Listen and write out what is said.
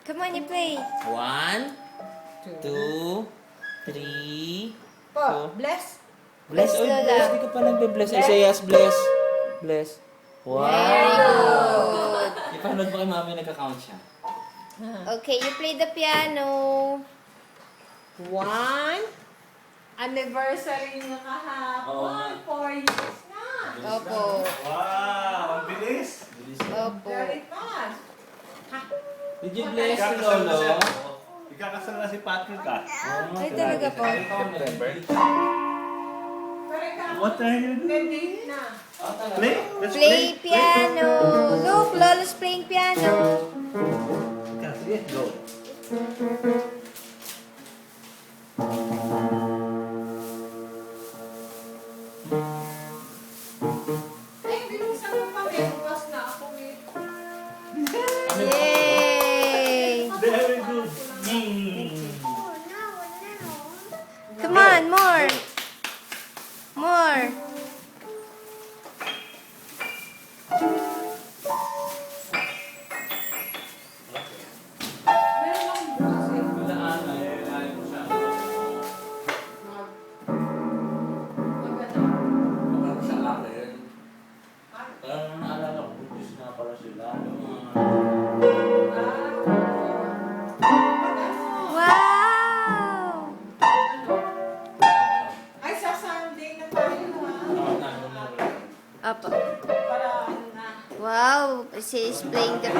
Come on, you play. 1, 2, 3, Po, bless. Bless. Oy, Lola. bless. Di ka pa nagbe-bless. Isaiah's bless. Bless. Wow. Very good. Ipanood mo kay mami nagka-count siya. Okay, you play the piano. 1. Anniversary nga Oo kahapon. nga. 4 years na. Opo. Wow, ang bilis. Opo. Very fast. Ha? Did you bless si Ikakasal na siya. Lolo? Ikakasal na si Patrick ah. Ay, talaga po. September. Pero ikaw, What are you doing? may date na. Play? Let's Play piano. Look, Lolo's playing piano. Okay, sige, go. Ay, binuksan mo pa. May bukas na ako eh. Yay! Very good. Mm. Come on, more. More. Meron akong bukas eh. Maganda. Parang naalala ko, Buddhist nga pala sila. Yung mga... Wow! Ay, sa Sunday na tayo ha. Apo. Para ano na. Wow, she is playing the